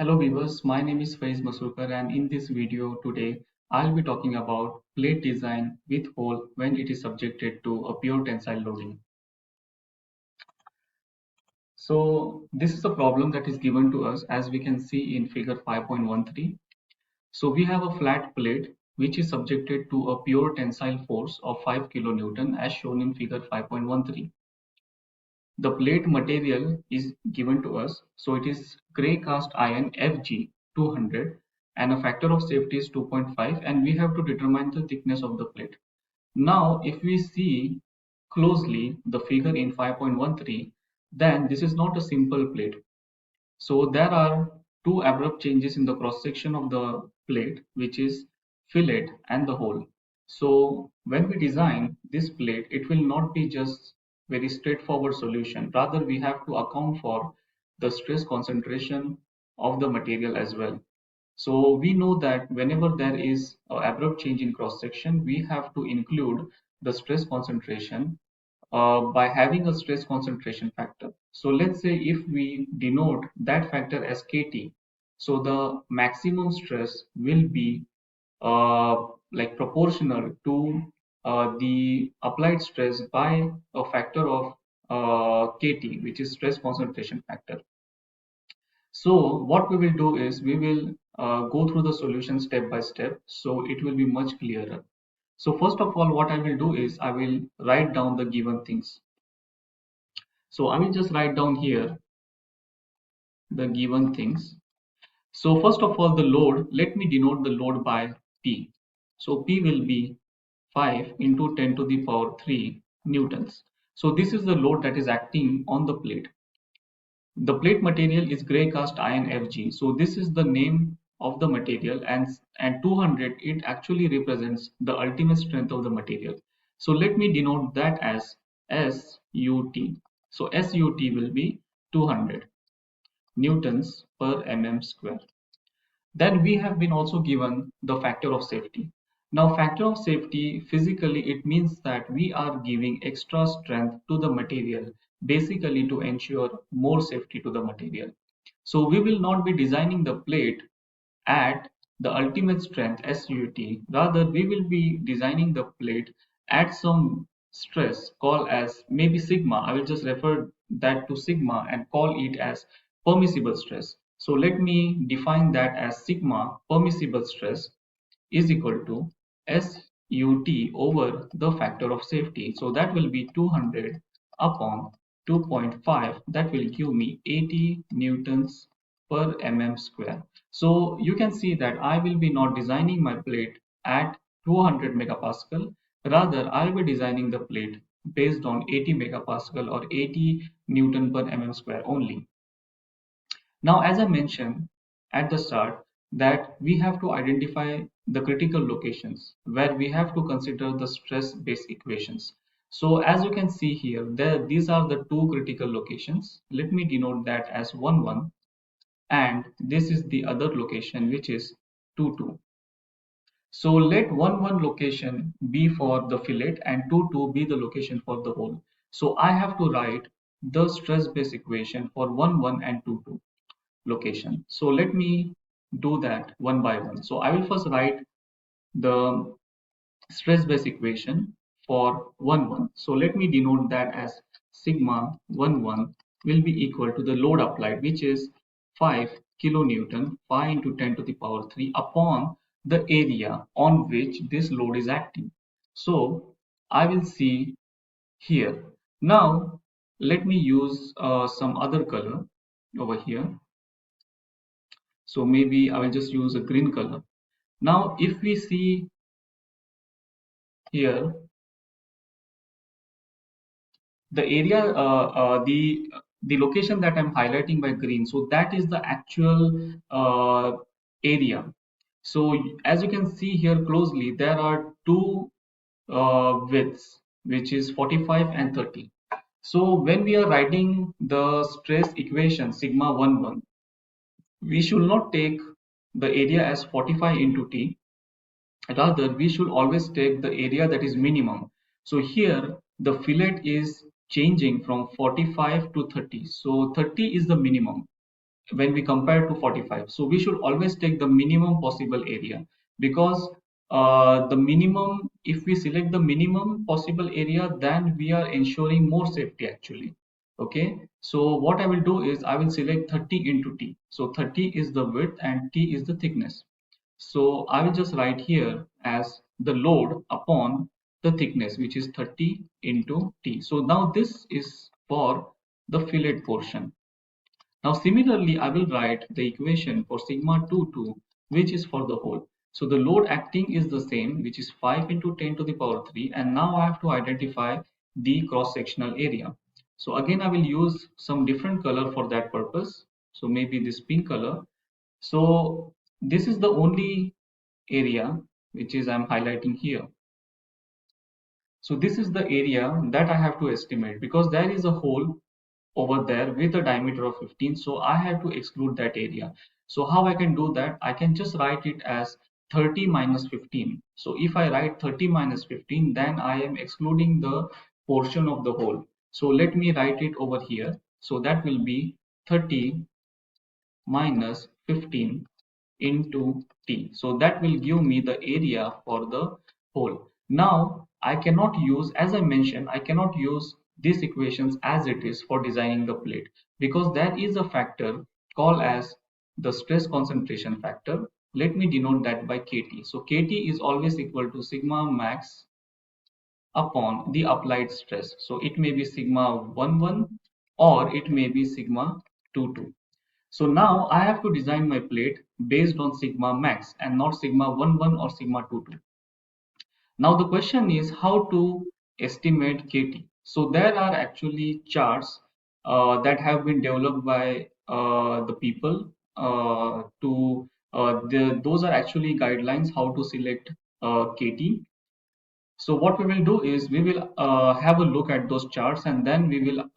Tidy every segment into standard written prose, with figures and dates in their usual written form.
Hello viewers, my name is Faiz Masukar and in this video today I'll be talking about plate design with hole when it is subjected to a pure tensile loading. So this is a problem that is given to us as we can see in figure 5.13. So we have a flat plate which is subjected to a pure tensile force of 5 kilonewton as shown in figure 5.13. The plate material is given to us, so it is grey cast iron Fg 200 and a factor of safety is 2.5 and we have to determine the thickness of the plate. Now if we see closely the figure in 5.13, then this is not a simple plate. So there are two abrupt changes in the cross section of the plate, which is fillet and the hole. So when we design this plate, it will not be just very straightforward solution. Rather, we have to account for the stress concentration of the material as well. So we know that whenever there is an abrupt change in cross section, we have to include the stress concentration by having a stress concentration factor. So let's say if we denote that factor as Kt, so the maximum stress will be like proportional to the applied stress by a factor of Kt, which is stress concentration factor. So what we will do is we will go through the solution step by step, so it will be much clearer. So first of all, what I will do is I will write down the given things. So I will just write down here the given things. So first of all, the load, let me denote the load by P. So P will be 5 into 10 to the power 3 newtons. So this is the load that is acting on the plate. The plate material is grey cast iron Fg. So this is the name of the material and 200 it actually represents the ultimate strength of the material. So let me denote that as SUT. So SUT will be 200 newtons per mm square. Then we have been also given the factor of safety. Now factor of safety, physically it means that we are giving extra strength to the material, basically to ensure more safety to the material. So we will not be designing the plate at the ultimate strength SUT. Rather, we will be designing the plate at some stress called as maybe sigma. I will just refer that to sigma and call it as permissible stress. So let me define that as sigma permissible stress is equal to SUT over the factor of safety. So that will be 200 upon 2.5. That will give me 80 newtons per mm square. So you can see that I will be not designing my plate at 200 megapascal. Rather, I'll be designing the plate based on 80 megapascal or 80 Newton per mm square only. Now, as I mentioned at the start, that we have to identify the critical locations where we have to consider the stress-based equations. So as you can see here, these are the two critical locations. Let me denote that as 1, 1, and this is the other location which is 2, 2. So let 1, 1 location be for the fillet and 2, 2 be the location for the hole. So I have to write the stress-based equation for 1, 1 and 2, 2 location. So let me do that one by one. So I will first write the stress-based equation for 1, 1. So let me denote that as sigma 1, 1 will be equal to the load applied, which is 5 kilonewton, 5 into 10 to the power 3 upon the area on which this load is acting. So I will see here. Now let me use some other color over here. So maybe I will just use a green color. Now if we see here, the area, the location that I'm highlighting by green, so that is the actual area. So as you can see here closely, there are two widths, which is 45 and 30. So when we are writing the stress equation sigma 1, 1, we should not take the area as 45 into T. Rather, we should always take the area that is minimum. So here the fillet is changing from 45 to 30. So 30 is the minimum. when we compare to 45. So we should always take the minimum possible area, because the minimum, if we select the minimum possible area, then we are ensuring more safety actually. Okay, so what I will do is I will select 30 into T. So 30 is the width and T is the thickness. So I will just write here as the load upon the thickness, which is 30 into T. So now this is for the fillet portion. Now similarly, I will write the equation for sigma 2 which is for the hole. So the load acting is the same, which is 5 into 10 to the power 3. And now I have to identify the cross-sectional area. So again, I will use some different color for that purpose. So maybe this pink color. So this is the only area which is I'm highlighting here. So this is the area that I have to estimate, because there is a hole over there with a diameter of 15. So I have to exclude that area. So how I can do that? I can just write it as 30 minus 15. So if I write 30 minus 15, then I am excluding the portion of the hole. So let me write it over here. So that will be 30 minus 15 into T. So that will give me the area for the hole. Now I cannot use, as I mentioned, I cannot use these equations as it is for designing the plate, because there is a factor called as the stress concentration factor. Let me denote that by Kt. So Kt is always equal to sigma max upon the applied stress. So it may be sigma 11 or it may be sigma 22. So now I have to design my plate based on sigma max and not sigma 11 or sigma 22. Now the question is how to estimate KT. So there are actually charts that have been developed by the people those are actually guidelines how to select KT. So what we will do is we will have a look at those charts, and then we will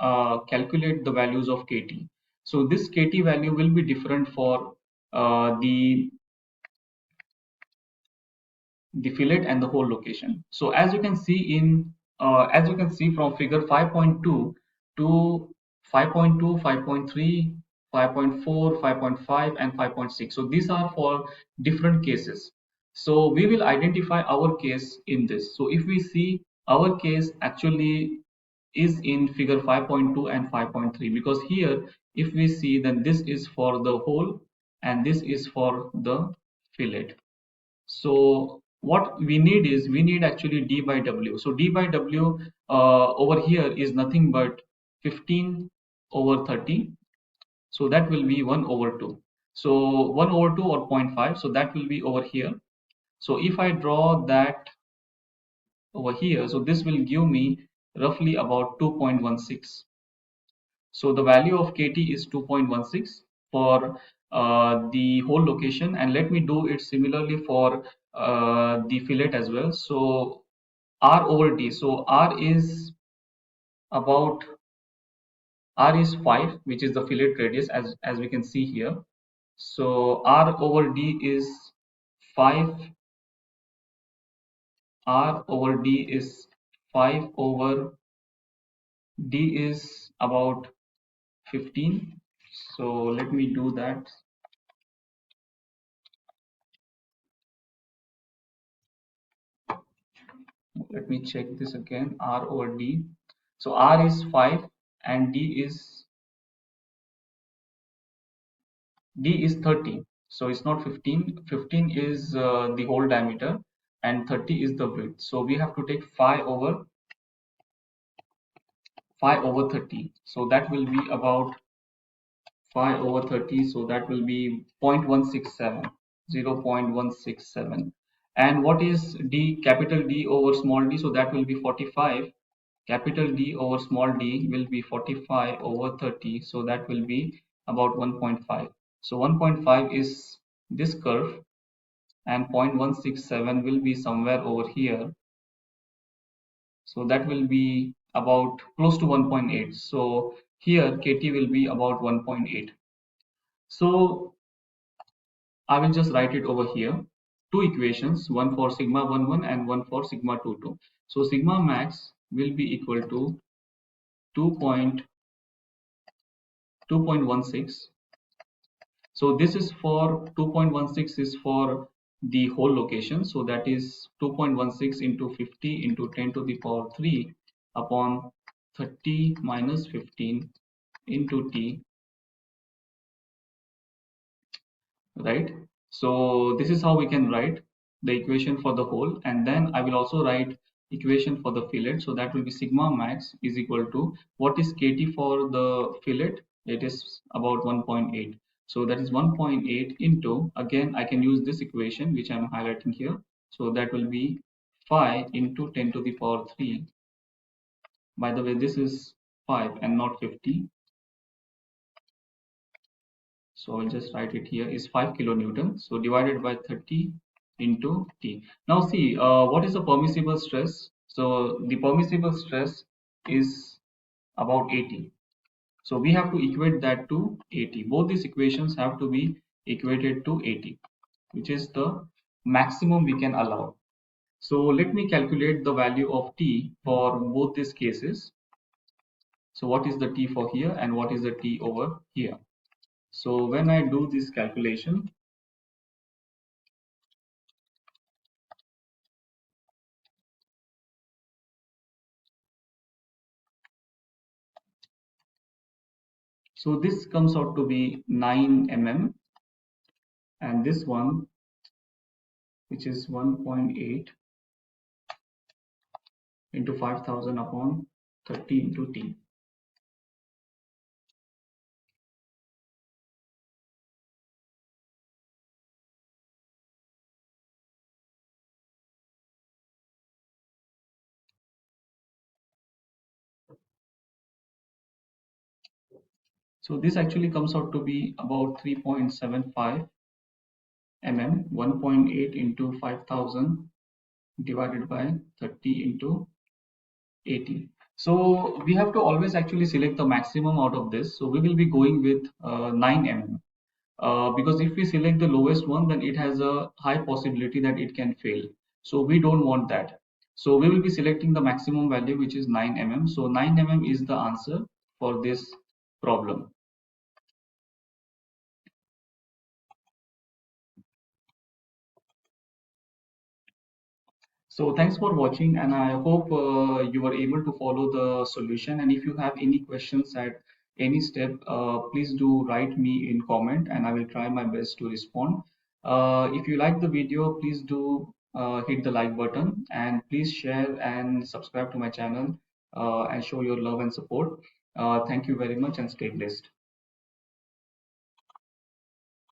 calculate the values of KT. So this KT value will be different for the fillet and the hole location. So as you can see as you can see from figure 5.2 to 5.2, 5.3, 5.4, 5.5 and 5.6. So these are for different cases. So we will identify our case in this. So if we see our case actually is in figure 5.2 and 5.3, because here if we see, then this is for the hole and this is for the fillet. So what we need is we need actually d by w. So d by w over here is nothing but 15 over 30. So that will be 1 over 2. So 1 over 2 or zero point 0.5. So that will be over here. So if I draw that over here, so this will give me roughly about 2.16. So the value of KT is 2.16 for the whole location, and let me do it similarly for the fillet as well. So R over D. So about R is 5, which is the fillet radius, as we can see here. So R over D is 5. R over D is 5 over D is about 15. So let me do that. Let me check this again. R over D. So R is 5 and D is 30. So it's not 15. 15 is the whole diameter and 30 is the width. So we have to take 5 over 30. So that will be about 5 over 30. So that will be 0.167, 0.167. And what is D, capital D over small d? So that will be 45. Capital D over small d will be 45 over 30. So that will be about 1.5. So 1.5 is this curve and 0.167 will be somewhere over here. So that will be about close to 1.8. So here KT will be about 1.8. So I will just write it over here. Two equations, one for sigma 11 and one for sigma 22. So sigma max will be equal to 2.16 So this is for 2.16 is for the whole location. So that is 2.16 into 50 into 10 to the power 3 upon 30 minus 15 into t, right? So this is how we can write the equation for the whole, and then I will also write equation for the fillet. So that will be sigma max is equal to, what is kt for the fillet? It is about 1.8. So that is 1.8 into, again I can use this equation which I am highlighting here. So that will be 5 into 10 to the power 3. By the way, this is 5 and not 50. So I'll just write it here, is 5 kilonewton. So divided by 30 into T. Now see, what is the permissible stress? So the permissible stress is about 80. So we have to equate that to 80. Both these equations have to be equated to 80, which is the maximum we can allow. So let me calculate the value of T for both these cases. So what is the T for here and what is the T over here? So when I do this calculation, so this comes out to be 9 mm, and this one, which is 1.8 into 5000 upon 30 into T. So this actually comes out to be about 3.75 mm, 1.8 into 5000 divided by 30 into 80. So we have to always actually select the maximum out of this. So we will be going with 9 mm. Because if we select the lowest one, then it has a high possibility that it can fail. So we don't want that. So we will be selecting the maximum value, which is 9 mm. So 9 mm is the answer for this problem. So thanks for watching, and I hope you were able to follow the solution. And if you have any questions at any step, please do write me in comment, and I will try my best to respond. If you like the video, please do hit the like button, and please share and subscribe to my channel and show your love and support. Thank you very much, and stay blessed.